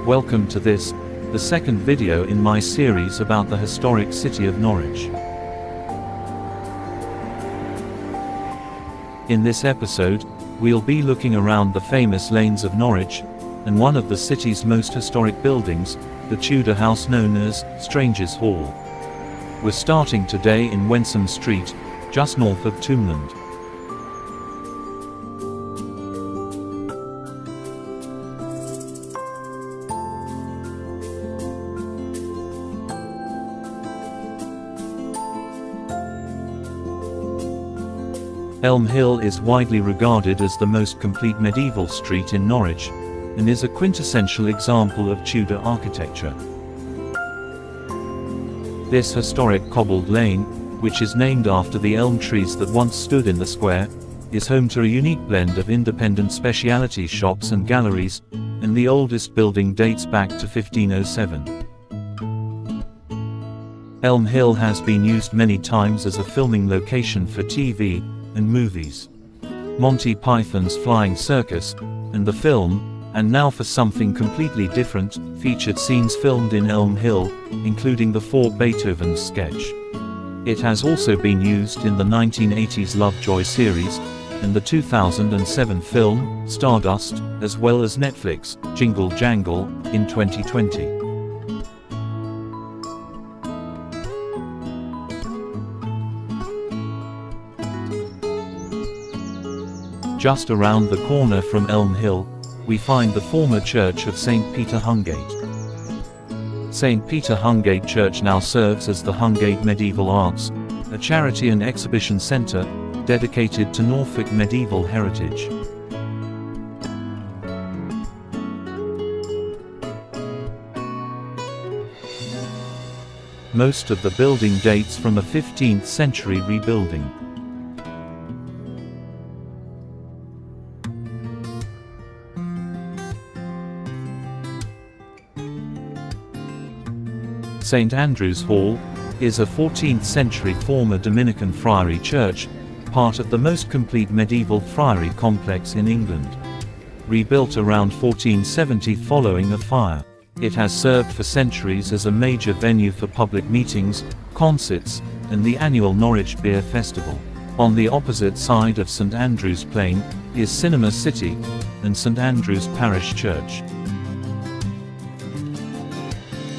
Welcome to this, the second video in my series about the historic city of Norwich. In this episode, we'll be looking around the famous Lanes of Norwich, and one of the city's most historic buildings, the Tudor house known as Strangers' Hall. We're starting today in Wensum Street, just north of Tombland. Elm Hill is widely regarded as the most complete medieval street in Norwich, and is a quintessential example of Tudor architecture. This historic cobbled lane, which is named after the elm trees that once stood in the square, is home to a unique blend of independent specialty shops and galleries, and the oldest building dates back to 1507. Elm Hill has been used many times as a filming location for TV and movies. Monty Python's Flying Circus, and the film, and now for something completely different, featured scenes filmed in Elm Hill, including the For Beethoven sketch. It has also been used in the 1980s Lovejoy series, and the 2007 film, Stardust, as well as Netflix, Jingle Jangle, in 2020. Just around the corner from Elm Hill, we find the former church of St. Peter Hungate. St. Peter Hungate Church now serves as the Hungate Medieval Arts, a charity and exhibition centre, dedicated to Norfolk medieval heritage. Most of the building dates from a 15th century rebuilding. St. Andrew's Hall is a 14th century former Dominican friary church, part of the most complete medieval friary complex in England. Rebuilt around 1470 following a fire, it has served for centuries as a major venue for public meetings, concerts, and the annual Norwich Beer Festival. On the opposite side of St. Andrew's Plain is Cinema City and St. Andrew's Parish Church.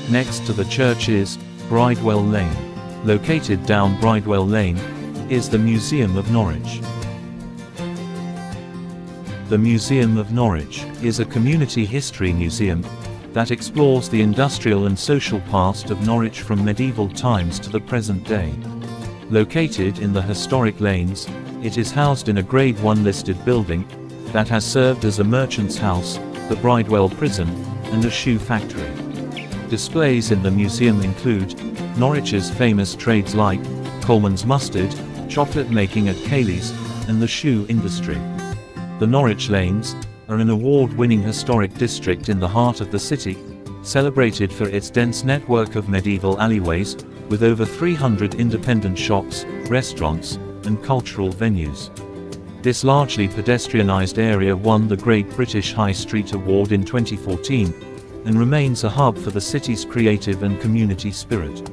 Next to the church is Bridewell Lane. Located down Bridewell Lane is the Museum of Norwich. The Museum of Norwich is a community history museum that explores the industrial and social past of Norwich from medieval times to the present day. Located in the historic lanes, it is housed in a Grade 1 listed building that has served as a merchant's house, the Bridewell Prison, and a shoe factory. Displays in the museum include Norwich's famous trades like Coleman's mustard, chocolate making at Cayley's, and the shoe industry. The Norwich Lanes are an award-winning historic district in the heart of the city, celebrated for its dense network of medieval alleyways, with over 300 independent shops, restaurants, and cultural venues. This largely pedestrianised area won the Great British High Street Award in 2014, and remains a hub for the city's creative and community spirit.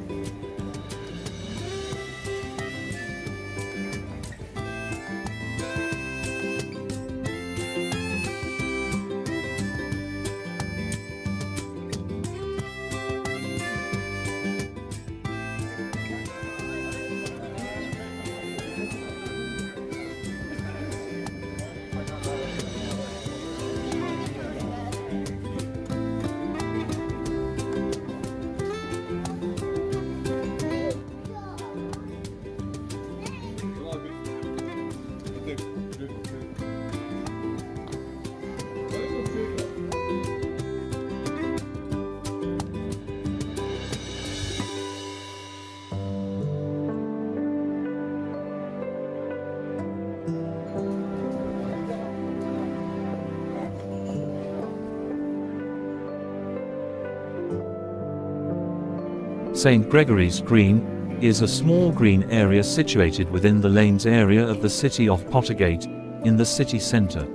St. Gregory's Green is a small green area situated within the Lanes area of the city of Pottergate, in the city centre.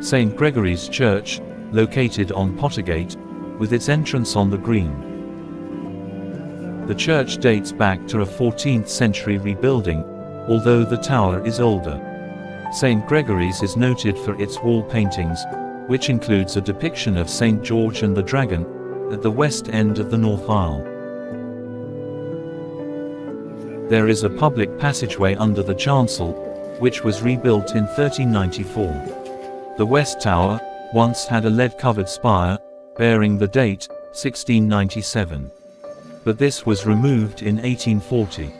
St. Gregory's Church, located on Pottergate, with its entrance on the green. The church dates back to a 14th century rebuilding, although the tower is older. St. Gregory's is noted for its wall paintings, which includes a depiction of St. George and the Dragon, at the west end of the north aisle. There is a public passageway under the chancel, which was rebuilt in 1394. The west tower once had a lead-covered spire, bearing the date, 1697. But this was removed in 1840.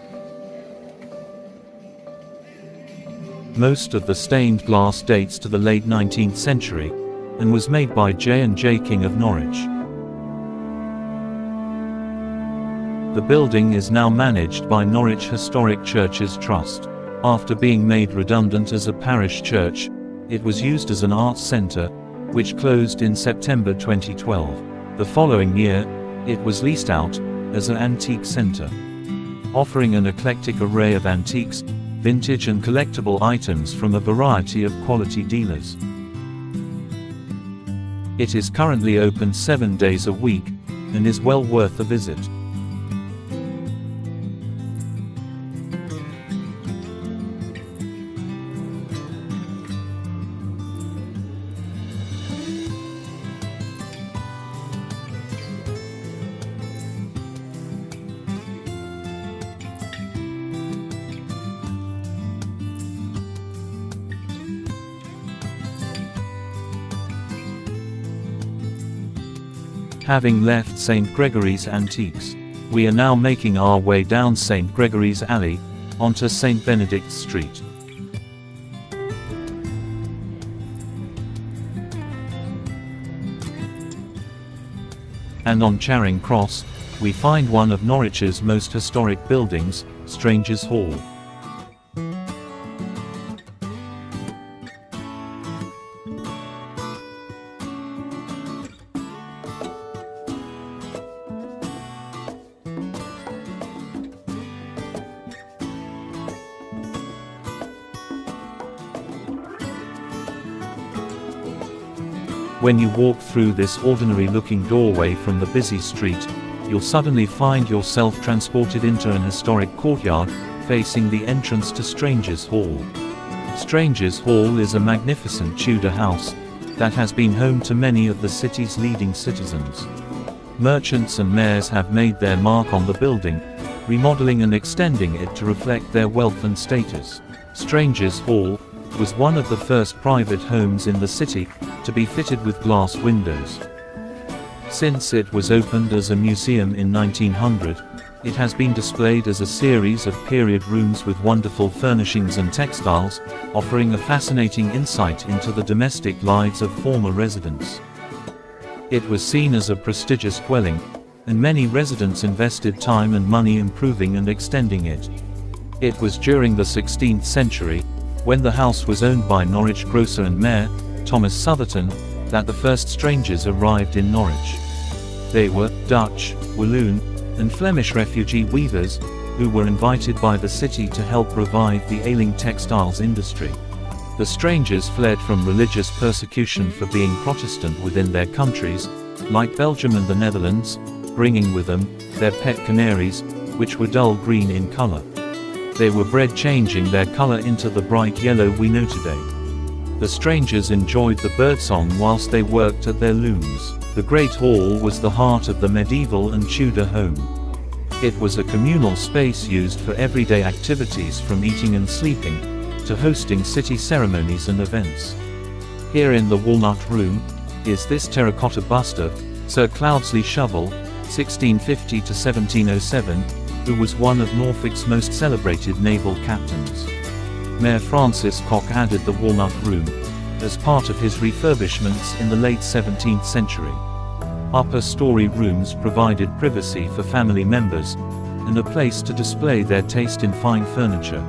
Most of the stained glass dates to the late 19th century, and was made by J&J King of Norwich. The building is now managed by Norwich Historic Churches Trust. After being made redundant as a parish church, it was used as an arts centre, which closed in September 2012. The following year, it was leased out as an antique centre, offering an eclectic array of antiques, vintage and collectible items from a variety of quality dealers. It is currently open 7 days a week, and is well worth a visit. Having left St. Gregory's Antiques, we are now making our way down St. Gregory's Alley, onto St. Benedict's Street. And on Charing Cross, we find one of Norwich's most historic buildings, Strangers' Hall. When you walk through this ordinary-looking doorway from the busy street, you'll suddenly find yourself transported into an historic courtyard, facing the entrance to Strangers' Hall. Strangers' Hall is a magnificent Tudor house that has been home to many of the city's leading citizens. Merchants and mayors have made their mark on the building, remodeling and extending it to reflect their wealth and status. Strangers' Hall was one of the first private homes in the city to be fitted with glass windows. Since it was opened as a museum in 1900, it has been displayed as a series of period rooms with wonderful furnishings and textiles, offering a fascinating insight into the domestic lives of former residents. It was seen as a prestigious dwelling, and many residents invested time and money improving and extending it. It was during the 16th century, when the house was owned by Norwich grocer and mayor, Thomas Southerton, that the first strangers arrived in Norwich. They were Dutch, Walloon, and Flemish refugee weavers, who were invited by the city to help revive the ailing textiles industry. The strangers fled from religious persecution for being Protestant within their countries, like Belgium and the Netherlands, bringing with them their pet canaries, which were dull green in color. They were bred changing their color into the bright yellow we know today. The strangers enjoyed the birdsong whilst they worked at their looms. The Great Hall was the heart of the medieval and Tudor home. It was a communal space used for everyday activities from eating and sleeping, to hosting city ceremonies and events. Here in the Walnut Room, is this terracotta bust of Sir Cloudesley Shovel, 1650 to 1707, who was one of Norfolk's most celebrated naval captains. Mayor Francis Cock added the Walnut Room, as part of his refurbishments in the late 17th century. Upper story rooms provided privacy for family members, and a place to display their taste in fine furniture.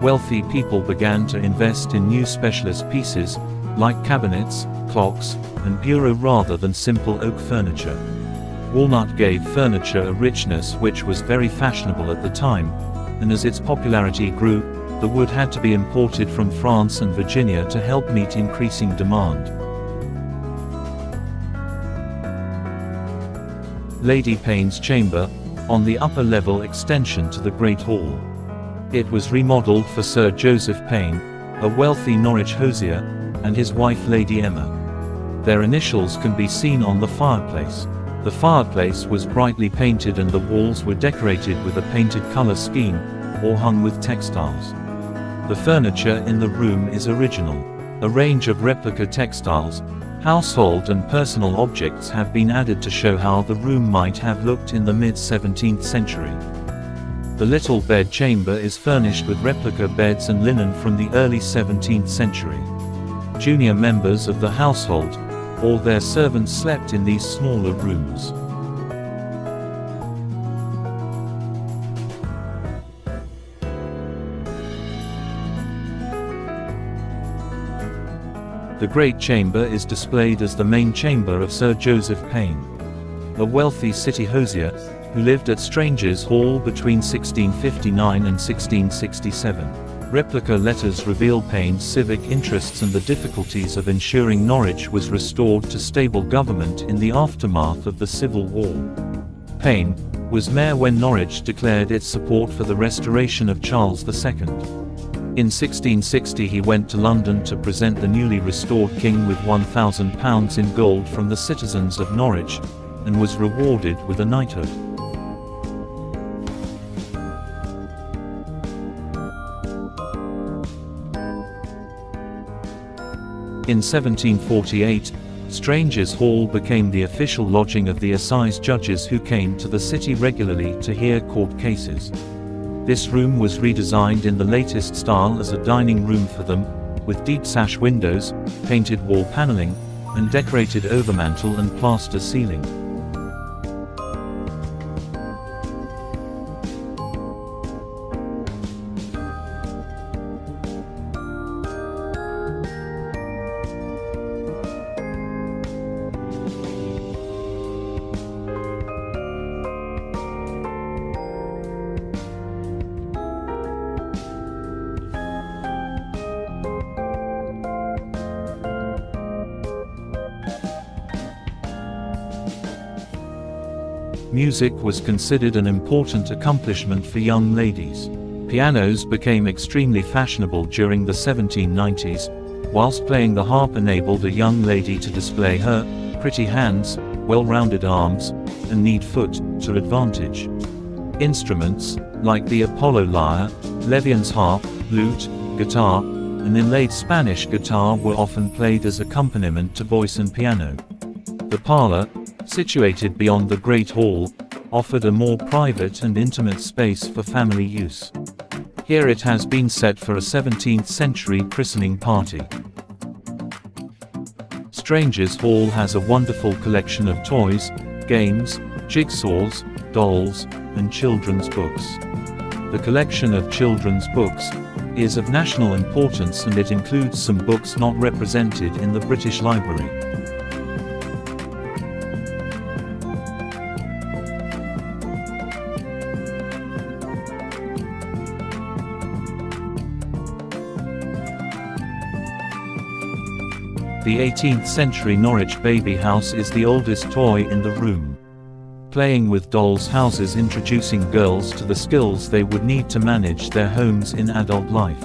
Wealthy people began to invest in new specialist pieces, like cabinets, clocks, and bureau rather than simple oak furniture. Walnut gave furniture a richness which was very fashionable at the time, and as its popularity grew, the wood had to be imported from France and Virginia to help meet increasing demand. Lady Payne's Chamber, on the upper level extension to the Great Hall. It was remodeled for Sir Joseph Payne, a wealthy Norwich hosier, and his wife Lady Emma. Their initials can be seen on the fireplace. The fireplace was brightly painted and the walls were decorated with a painted color scheme, or hung with textiles. The furniture in the room is original. A range of replica textiles, household and personal objects have been added to show how the room might have looked in the mid-17th century. The little bed chamber is furnished with replica beds and linen from the early 17th century. Junior members of the household, or their servants, slept in these smaller rooms. The Great Chamber is displayed as the main chamber of Sir Joseph Payne, a wealthy city hosier, who lived at Strangers' Hall between 1659 and 1667. Replica letters reveal Payne's civic interests and the difficulties of ensuring Norwich was restored to stable government in the aftermath of the Civil War. Payne was mayor when Norwich declared its support for the restoration of Charles II. In 1660 he went to London to present the newly restored king with £1,000 in gold from the citizens of Norwich, and was rewarded with a knighthood. In 1748, Strangers' Hall became the official lodging of the assize judges who came to the city regularly to hear court cases. This room was redesigned in the latest style as a dining room for them, with deep sash windows, painted wall paneling, and decorated overmantel and plaster ceiling. Music was considered an important accomplishment for young ladies. Pianos became extremely fashionable during the 1790s, whilst playing the harp enabled a young lady to display her pretty hands, well-rounded arms, and neat foot to advantage. Instruments, like the Apollo lyre, Levian's harp, lute, guitar, and inlaid Spanish guitar were often played as accompaniment to voice and piano. The parlor, situated beyond the Great Hall, offered a more private and intimate space for family use. Here it has been set for a 17th century christening party. Strangers' Hall has a wonderful collection of toys, games, jigsaws, dolls, and children's books. The collection of children's books is of national importance, and it includes some books not represented in the British Library. The 18th century Norwich baby house is the oldest toy in the room. Playing with dolls' houses introducing girls to the skills they would need to manage their homes in adult life.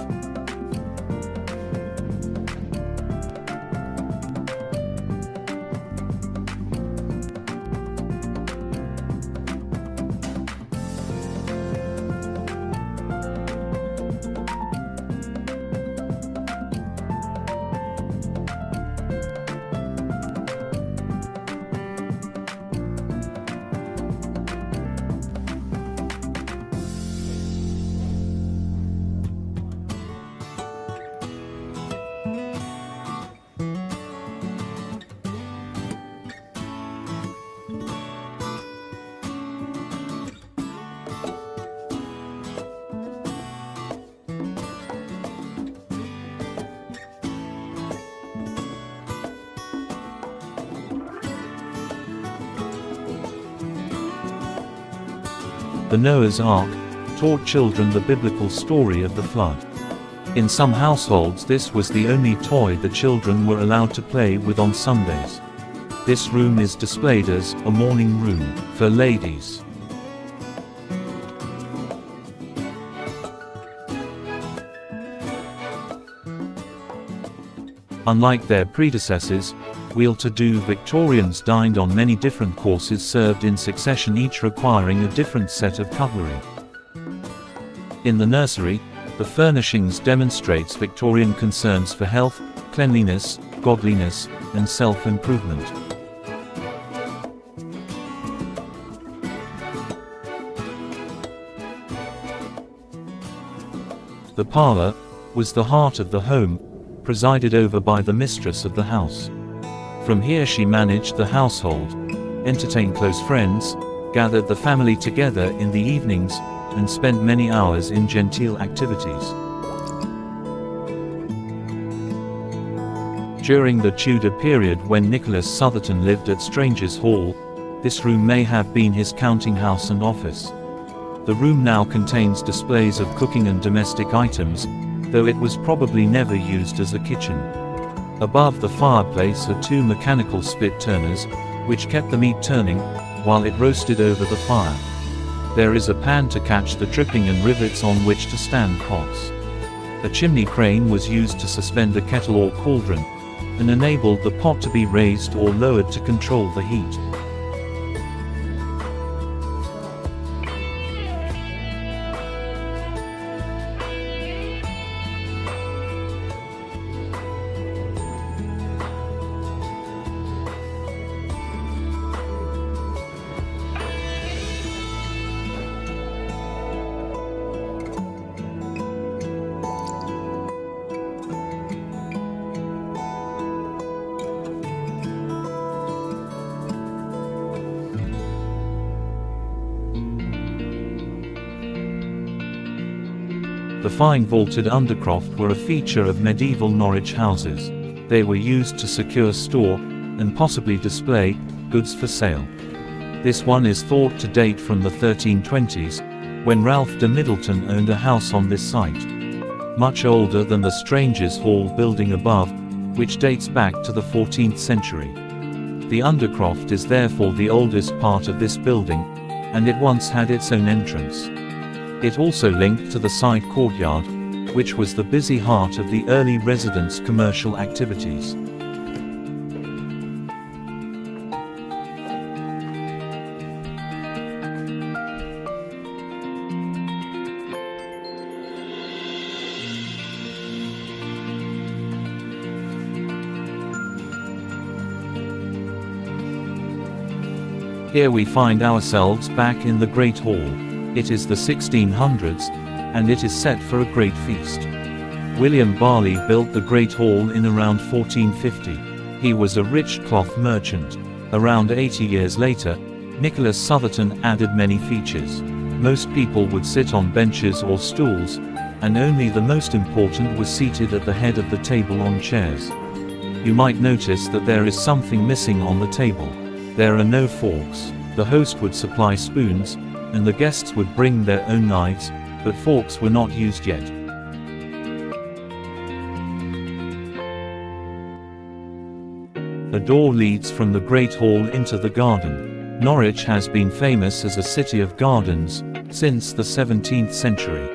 The Noah's Ark taught children the biblical story of the flood. In some households this was the only toy the children were allowed to play with on Sundays. This room is displayed as a morning room for ladies. Unlike their predecessors, well-to-do Victorians dined on many different courses served in succession, each requiring a different set of cutlery. In the nursery, the furnishings demonstrates Victorian concerns for health, cleanliness, godliness, and self-improvement. The parlour was the heart of the home, presided over by the mistress of the house. From here she managed the household, entertained close friends, gathered the family together in the evenings, and spent many hours in genteel activities. During the Tudor period, when Nicholas Southerton lived at Strangers' Hall, this room may have been his counting house and office. The room now contains displays of cooking and domestic items, though it was probably never used as a kitchen. Above the fireplace are two mechanical spit turners, which kept the meat turning while it roasted over the fire. There is a pan to catch the dripping and rivets on which to stand pots. A chimney crane was used to suspend a kettle or cauldron, and enabled the pot to be raised or lowered to control the heat. The fine vaulted undercroft were a feature of medieval Norwich houses. They were used to secure store, and possibly display, goods for sale. This one is thought to date from the 1320s, when Ralph de Middleton owned a house on this site. Much older than the Strangers' Hall building above, which dates back to the 14th century. The undercroft is therefore the oldest part of this building, and it once had its own entrance. It also linked to the side courtyard, which was the busy heart of the early residents' commercial activities. Here we find ourselves back in the Great Hall. It is the 1600s, and it is set for a great feast. William Barley built the Great Hall in around 1450. He was a rich cloth merchant. Around 80 years later, Nicholas Southerton added many features. Most people would sit on benches or stools, and only the most important was seated at the head of the table on chairs. You might notice that there is something missing on the table. There are no forks. The host would supply spoons, and the guests would bring their own knives, but forks were not used yet. A door leads from the Great Hall into the garden. Norwich has been famous as a city of gardens since the 17th century.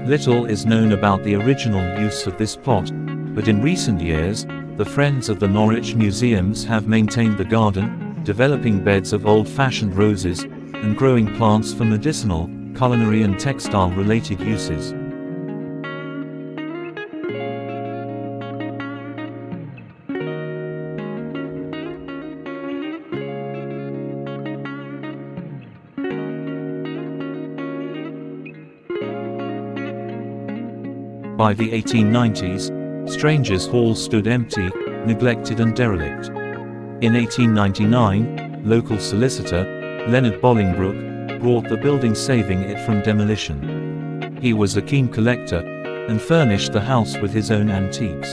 Little is known about the original use of this plot, but in recent years, the Friends of the Norwich Museums have maintained the garden, developing beds of old-fashioned roses, and growing plants for medicinal, culinary and textile-related uses. By the 1890s, Strangers' Hall stood empty, neglected and derelict. In 1899, local solicitor, Leonard Bolingbroke, bought the building, saving it from demolition. He was a keen collector, and furnished the house with his own antiques.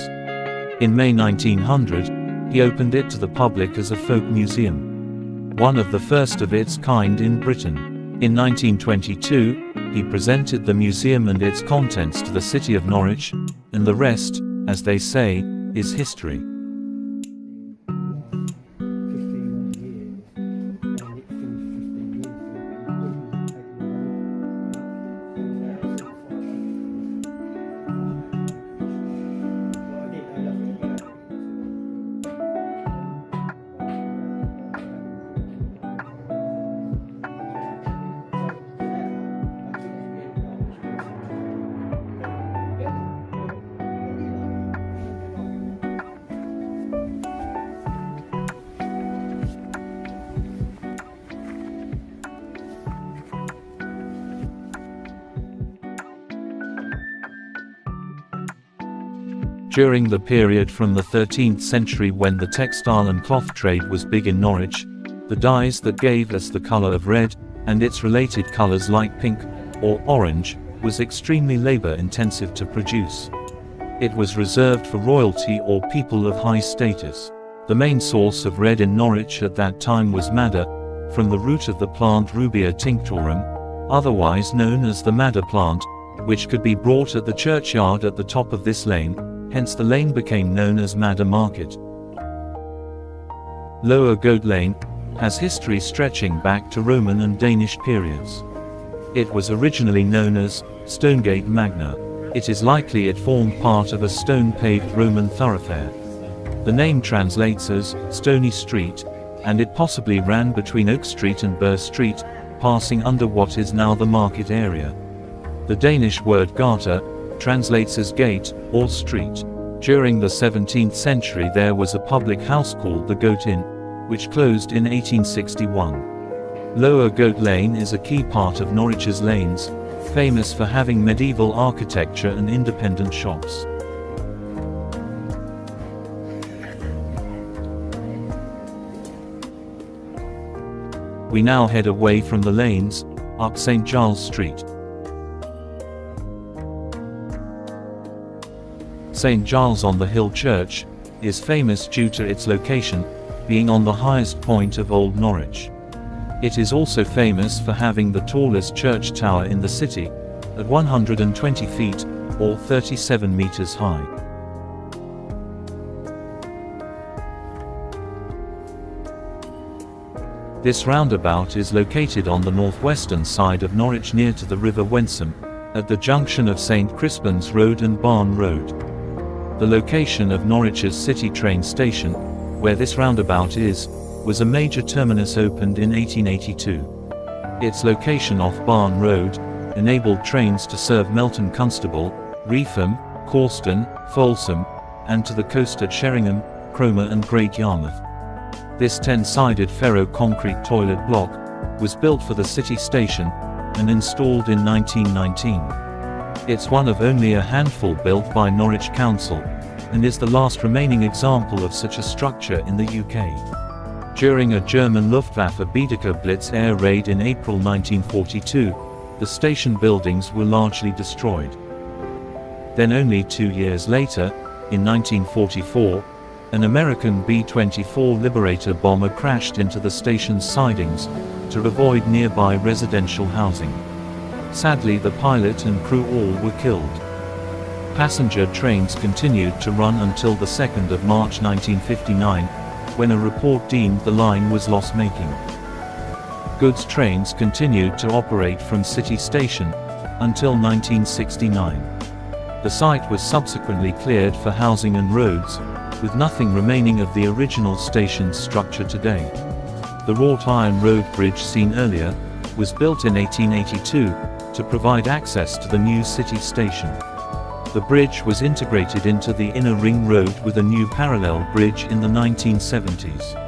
In May 1900, he opened it to the public as a folk museum, one of the first of its kind in Britain. In 1922, he presented the museum and its contents to the city of Norwich, and the rest, as they say, is history. During the period from the 13th century, when the textile and cloth trade was big in Norwich, the dyes that gave us the color of red, and its related colors like pink or orange, was extremely labor-intensive to produce. It was reserved for royalty or people of high status. The main source of red in Norwich at that time was madder, from the root of the plant Rubia tinctorum, otherwise known as the madder plant, which could be bought at the churchyard at the top of this lane. Hence the lane became known as Madder Market. Lower Goat Lane has history stretching back to Roman and Danish periods. It was originally known as Stonegate Magna. It is likely it formed part of a stone-paved Roman thoroughfare. The name translates as Stony Street, and it possibly ran between Oak Street and Burr Street, passing under what is now the market area. The Danish word gata translates as gate or street. During the 17th century there was a public house called the Goat Inn, which closed in 1861. Lower Goat Lane is a key part of Norwich's lanes, famous for having medieval architecture and independent shops. We now head away from the lanes, up St. Giles Street. St. Giles on the Hill Church is famous due to its location, being on the highest point of Old Norwich. It is also famous for having the tallest church tower in the city, at 120 feet, or 37 meters high. This roundabout is located on the northwestern side of Norwich near to the River Wensum, at the junction of St. Crispin's Road and Barn Road. The location of Norwich's City train station, where this roundabout is, was a major terminus opened in 1882. Its location off Barn Road enabled trains to serve Melton Constable, Reetham, Corston, Folsom, and to the coast at Sheringham, Cromer and Great Yarmouth. This 10-sided ferro-concrete toilet block was built for the city station and installed in 1919. It's one of only a handful built by Norwich Council, and is the last remaining example of such a structure in the UK. During a German Luftwaffe Baedeker Blitz air raid in April 1942, the station buildings were largely destroyed. Then only 2 years later, in 1944, an American B-24 Liberator bomber crashed into the station's sidings to avoid nearby residential housing. Sadly, the pilot and crew all were killed. Passenger trains continued to run until the 2nd of March 1959, when a report deemed the line was loss-making. Goods trains continued to operate from City Station until 1969. The site was subsequently cleared for housing and roads, with nothing remaining of the original station's structure today. The wrought iron road bridge seen earlier was built in 1882 to provide access to the new City Station. The bridge was integrated into the inner ring road with a new parallel bridge in the 1970s.